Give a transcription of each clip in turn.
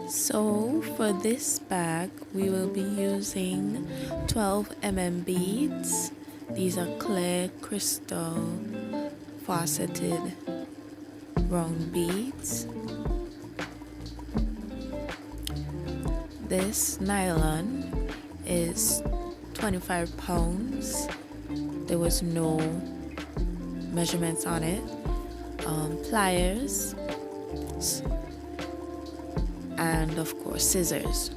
So for this bag we will be using 12 beads. These are clear crystal faceted round beads. This nylon is 25 pounds. There was no measurements on it. Pliers and of course scissors.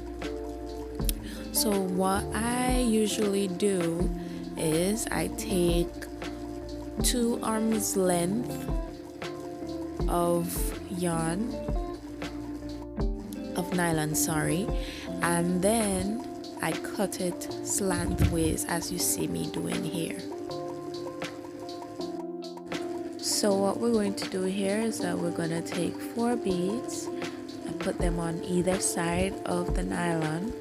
So what I usually do is I take 2 arms length of yarn, of nylon, and then I cut it slantways as you see me doing here. So what we're going to do here is that we're going to take 4 beads and put them on either side of the nylon,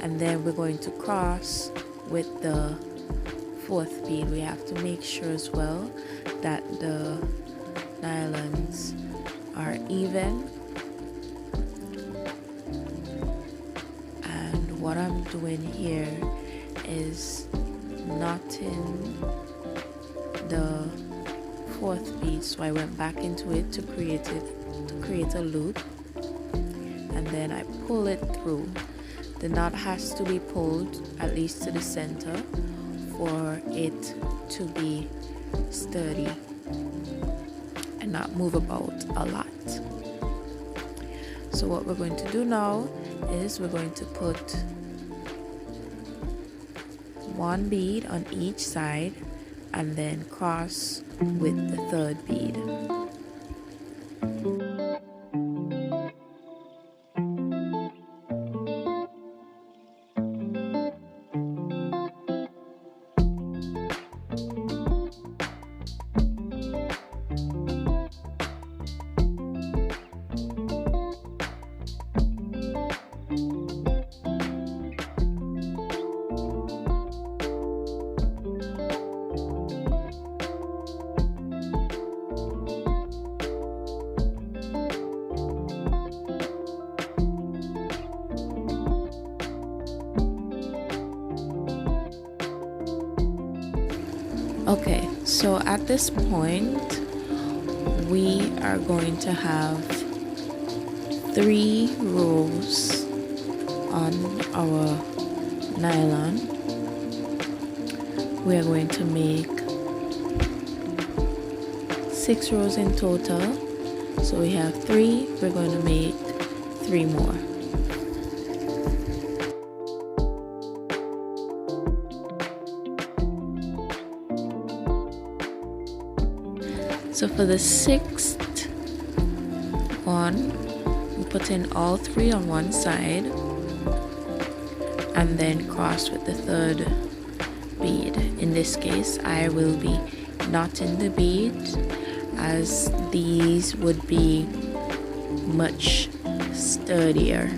and then we're going to cross with the 4th bead. We have to make sure as well that the nylons are even. And what I'm doing here is knotting the 4th bead, so I went back into it to create a loop, and then I pull it through. The knot has to be pulled at least to the center for it to be sturdy and not move about a lot. So what we're going to do now is we're going to put 1 bead on each side and then cross with the 3rd bead. Okay, so at this point we are going to have 3 rows on our nylon. We are going to make 6 rows in total. So we have 3, we're going to make 3 more. So for the 6th one, we put in all 3 on one side and then cross with the 3rd bead. In this case, I will be knotting the bead, as these would be much sturdier.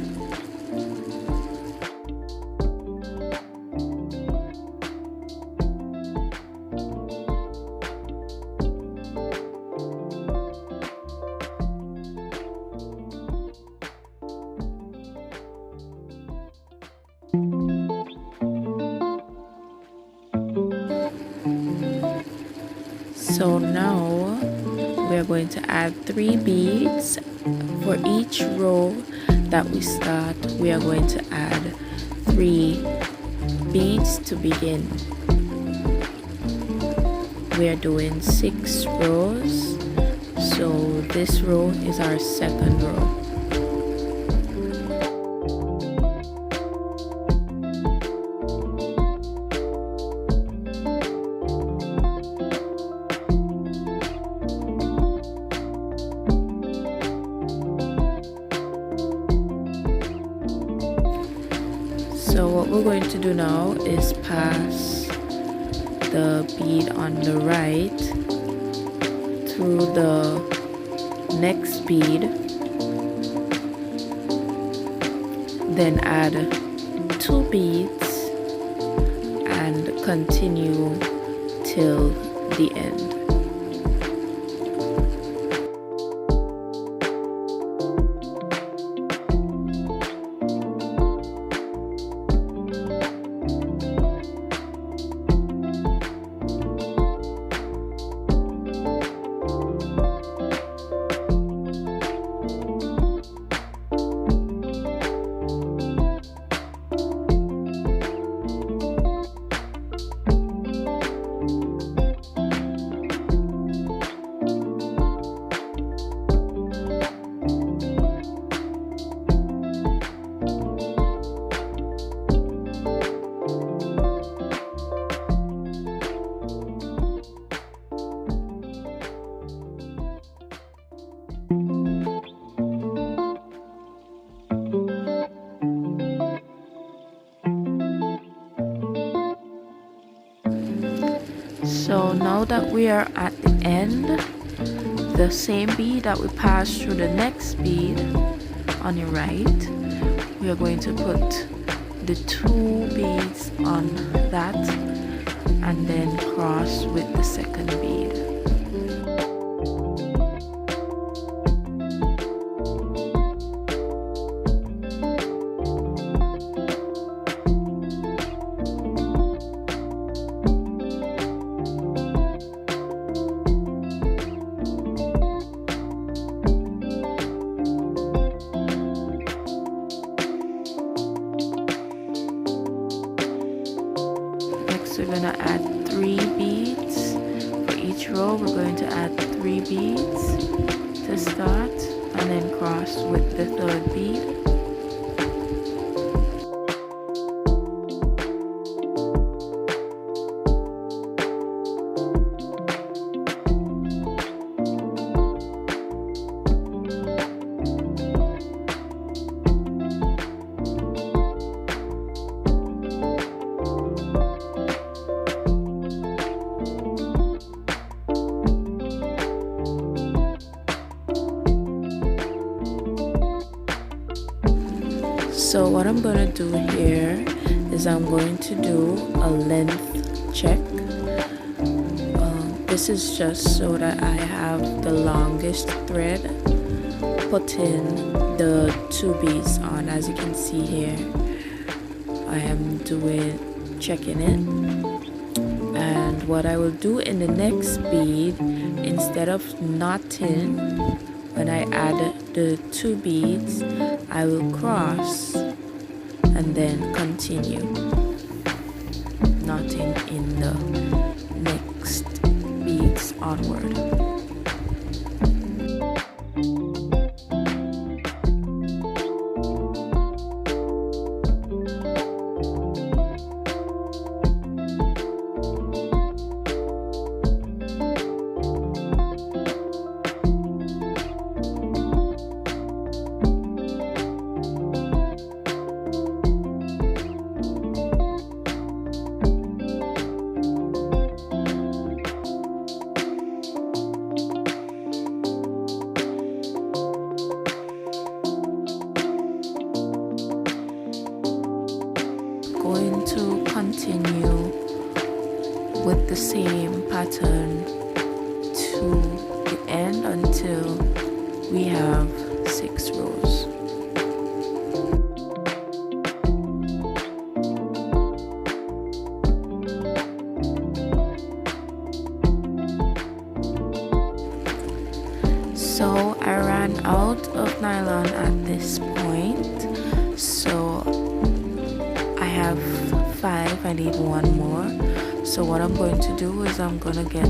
So now we are going to add 3 beads. For each row that we start, we are going to add 3 beads to begin. We are doing 6 rows, so this row is our 2nd row. So what we're going to do now is pass the bead on the right through the next bead, then add 2 beads and continue till the end. So now that we are at the end, the same bead that we passed through the next bead on your right, we are going to put the 2 beads on that and then cross with the second bead. We're going to add 3 beads for each row. We're going to add 3 beads to start and then cross with the 3rd bead. So what I'm going to do here is I'm going to do a length check. This is just so that I have the longest thread putting the 2 beads on. As you can see here, I am checking it. And what I will do in the next bead, instead of knotting, when I add the 2 beads, I will cross and then continue knotting in the next beads onward. Going to continue with the same pattern to the end until we have 6 rows. So I ran out of nylon at this point, so I have 5, I need 1 more. So what I'm going to do is I'm going to get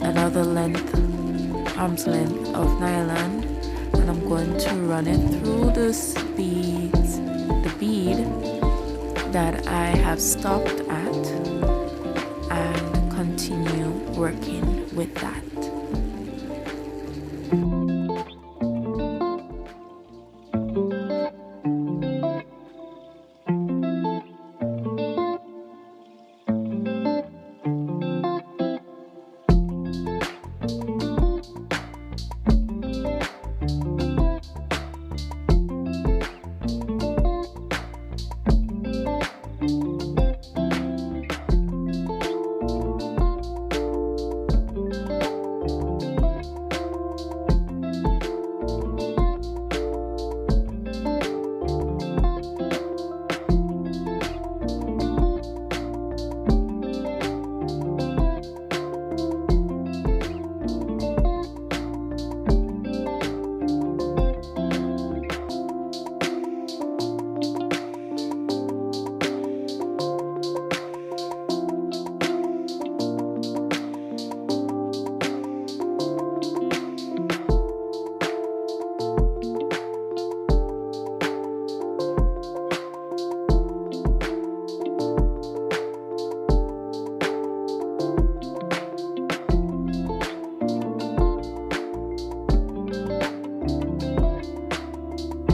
another arm's length of nylon, and I'm going to run it through the bead that I have stopped at and continue working with that.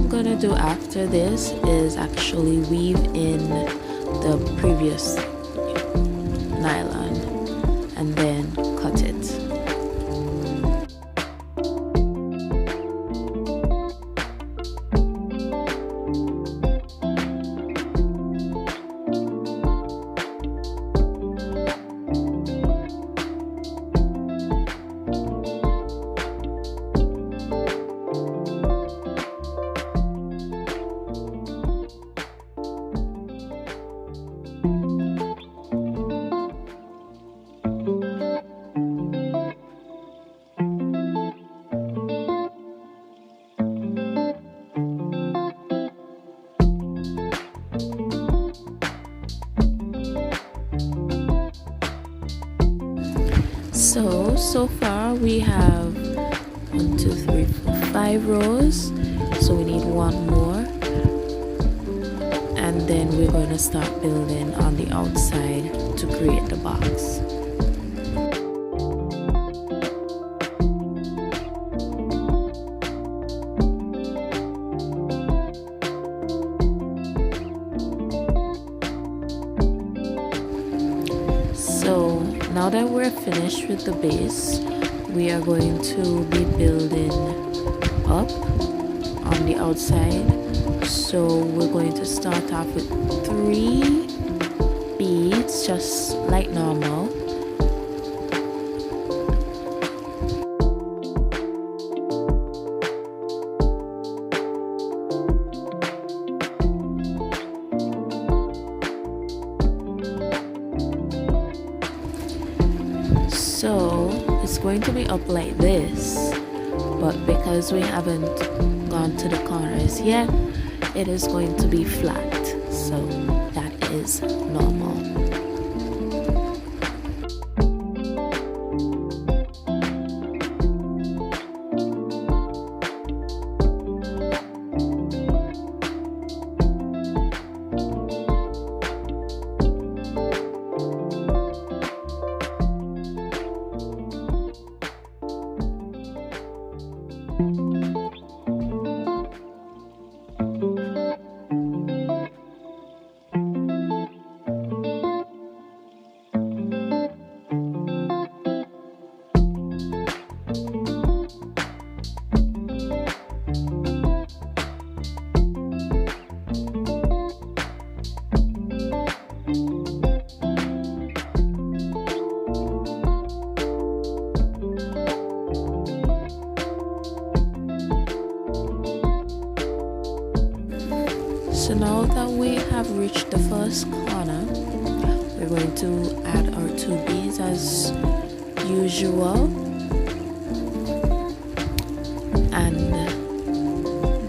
Gonna do after this is actually weave in the previous nylon and then cut it. So far we have 1, 2, 3, 4, 5 rows, so we need one more, and then we're going to start building on the outside to create the box. So now that we're finished with the base, we are going to be building up on the outside. So we're going to start off with 3 beads, just like normal. So it's going to be up like this, but because we haven't gone to the corners yet, it is going to be flat, so that is normal. So now that we have reached the first corner, we're going to add our 2 beads as usual, and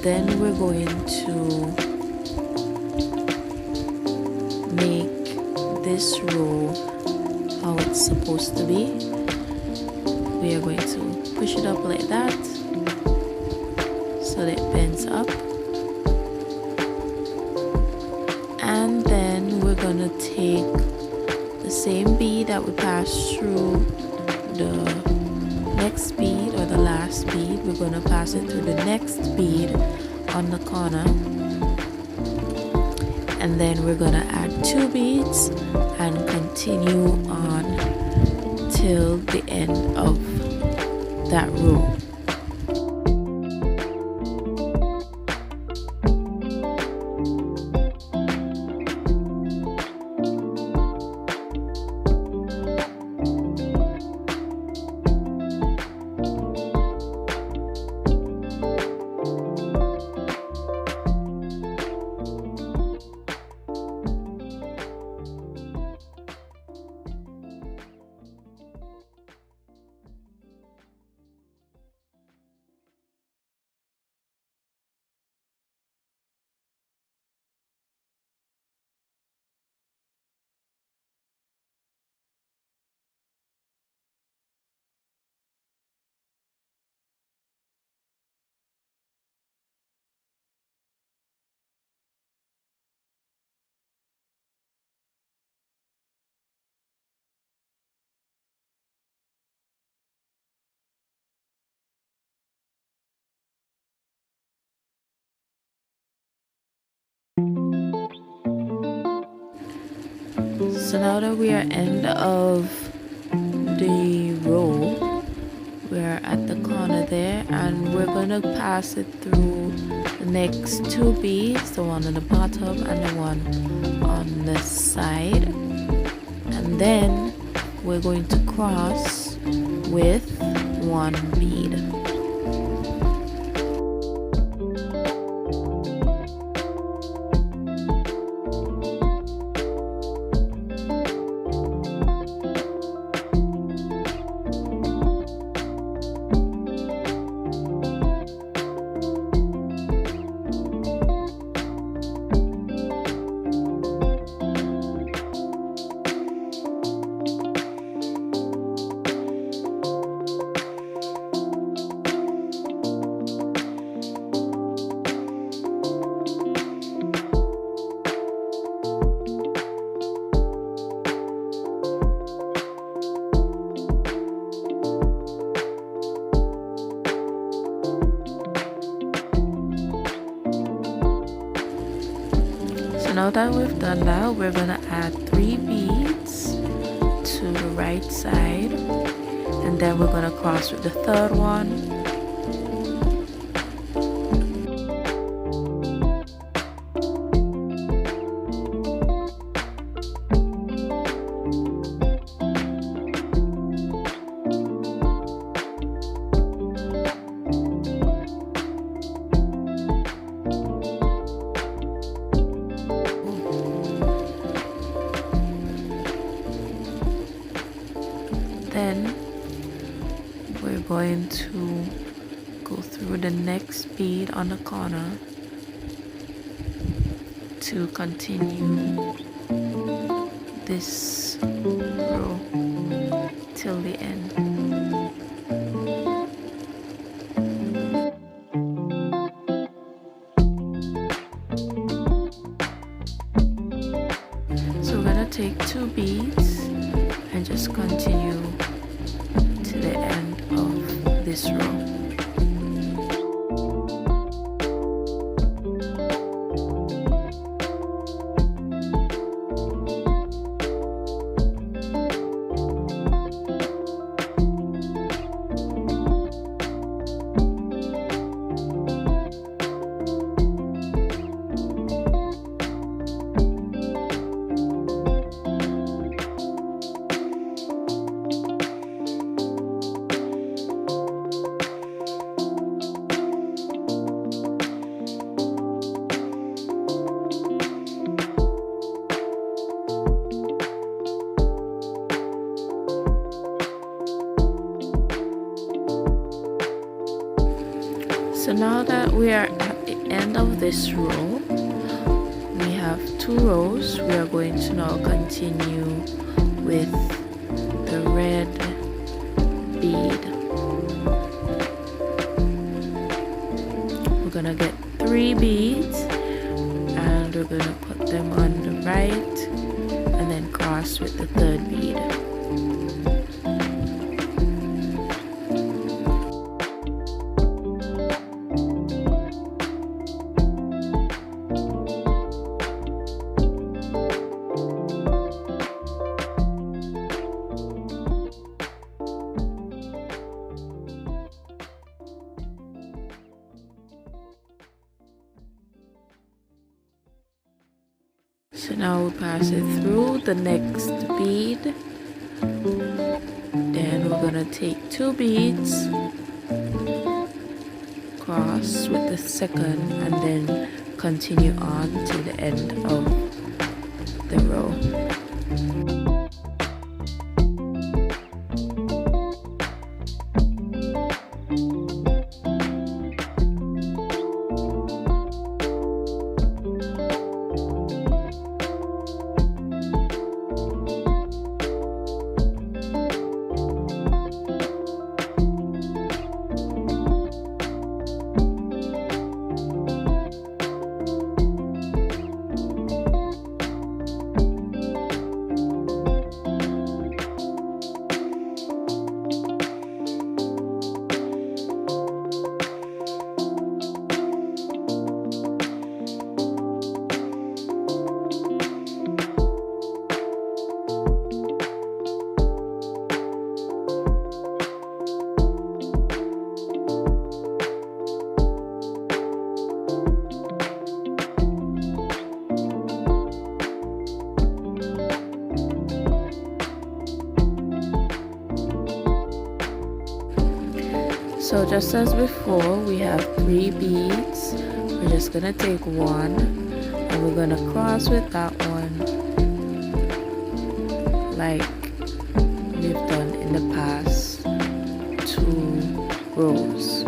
then we're going to make this row how it's supposed to be. We are going to push it up like that so that it bends up. And then we're gonna take the same bead that we passed through the next bead or the last bead. We're gonna pass it through the next bead on the corner, and then we're gonna add 2 beads and continue on till the end of that row. So now that we are end of the row, we're at the corner there, and we're going to pass it through the next two beads, the one on the bottom and the one on the side, and then we're going to cross with one bead. Now that we've done that, we're gonna add 3 beads to the right side, and then we're gonna cross with the third one. Then we're going to go through the next bead on the corner to continue this row till the end. So we're gonna take 2 beads and just continue to the end of this row. So now that we are at the end of this row, we have 2 rows. We are going to now continue with the red bead. We're gonna get 3 beads and we're gonna put them on the right and then cross with the 3rd bead. So now we pass it through the next bead. Then we're gonna take 2 beads, cross with the 2nd, and then continue on to the end of the row. So just as before, we have 3 beads. We're just gonna take one and we're gonna cross with that one like we've done in the past 2 rows.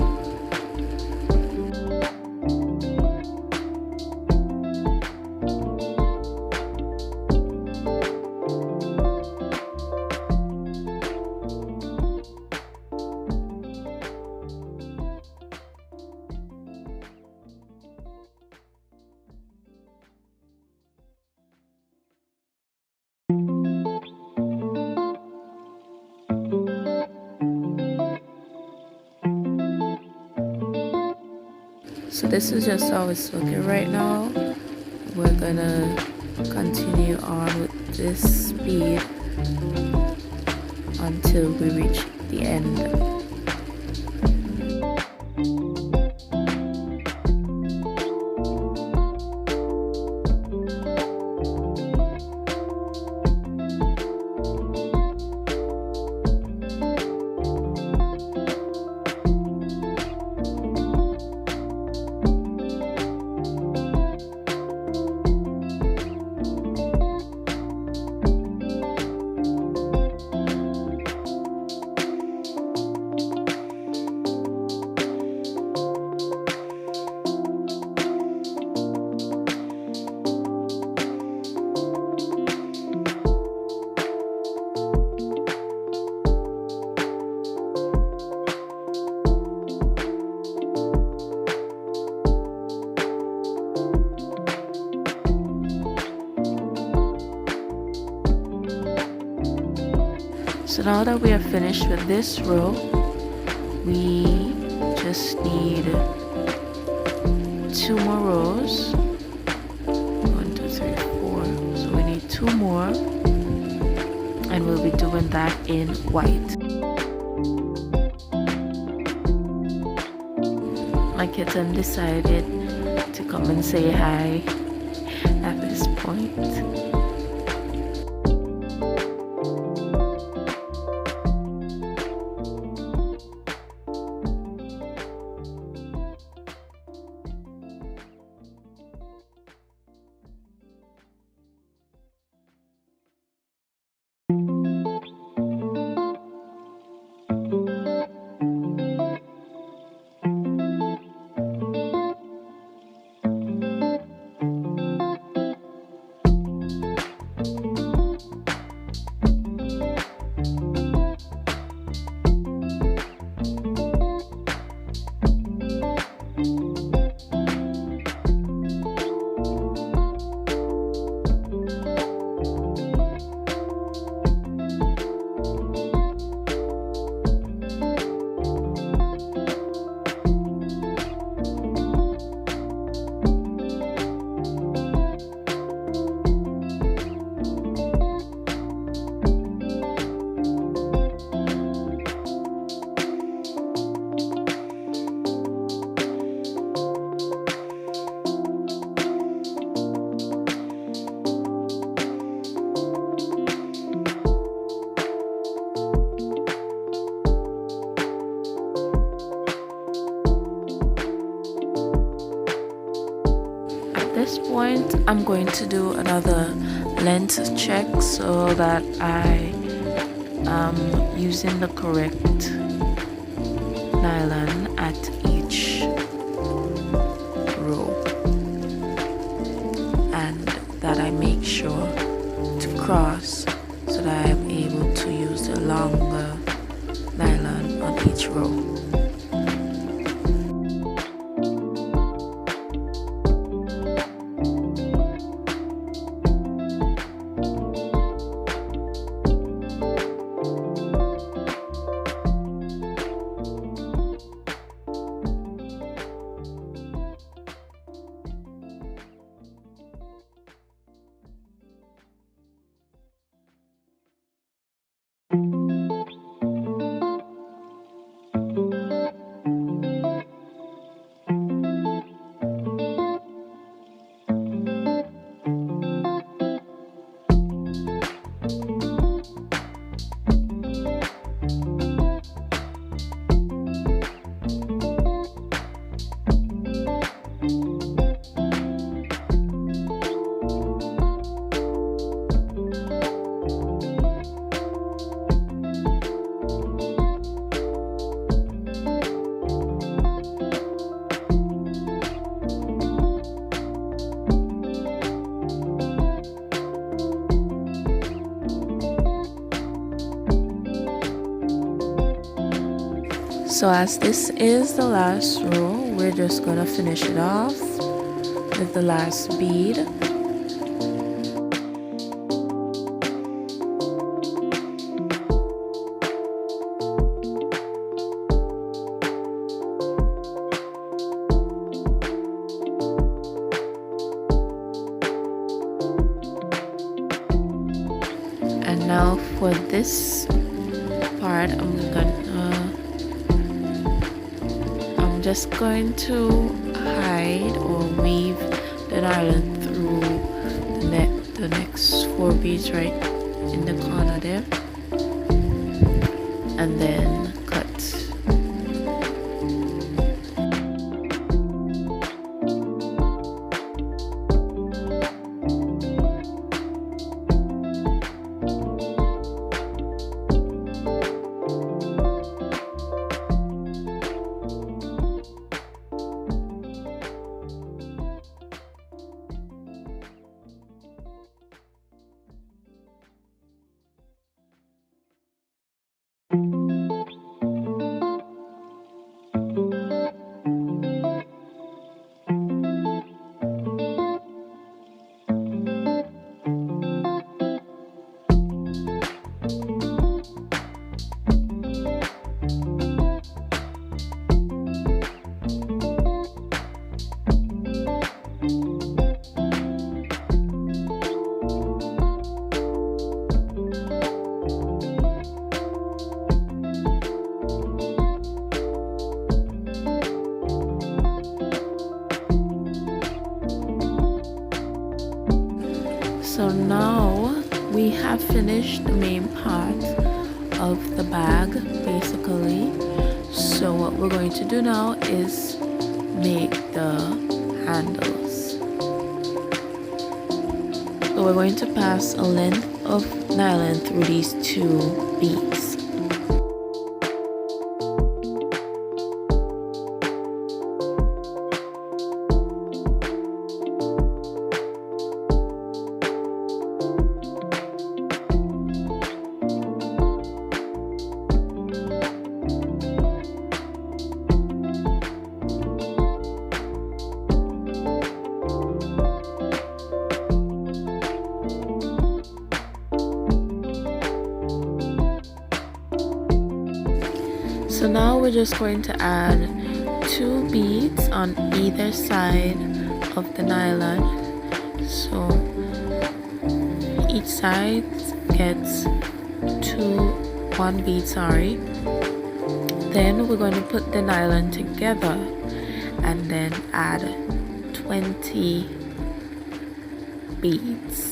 So this is just how it's looking right now. We're gonna continue on with this bead until we reach the end. So now that we are finished with this row, we just need 2 more rows. 1, 2, 3, 4. So we need 2 more, and we'll be doing that in white. My kitten decided to come and say hi at this point. At this point, I'm going to do another length check so that I am using the correct nylon at each row, and that I make sure to cross so that I'm able to use the longer nylon on each row. So as this is the last row, we're just gonna finish it off with the last bead. And now for this part, I'm just going to hide or weave the nylon through the next 4 beads right in the corner there, and then cut. So now we have finished the main part of the bag basically. So what we're going to do now is make the handles. So we're going to pass a length of nylon through these 2 beads. So now we're just going to add 2 beads on either side of the nylon. So each side gets 1 bead, sorry. Then we're going to put the nylon together and then add 20 beads.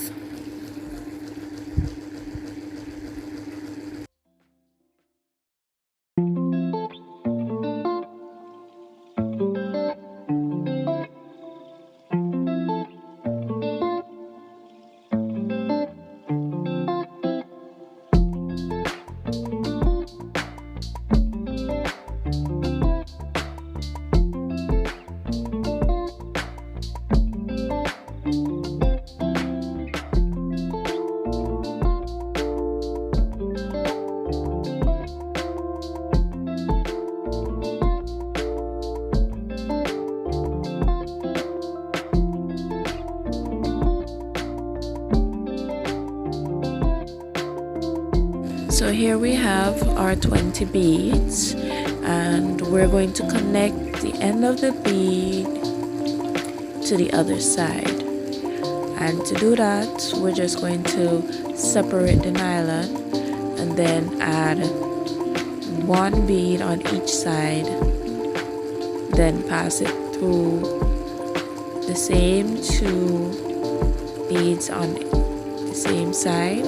So here we have our 20 beads, and we're going to connect the end of the bead to the other side. And to do that, we're just going to separate the nylon and then add 1 bead on each side, then pass it through the same 2 beads on the same side.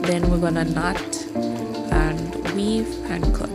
Then we're gonna knot and weave and cut.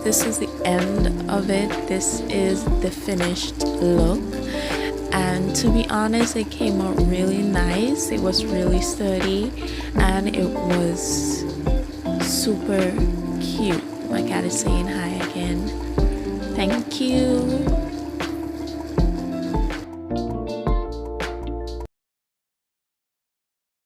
this is the end of it. This is the finished look, and to be honest, it came out really nice. It was really sturdy and it was super cute. My cat is saying hi again. Thank you.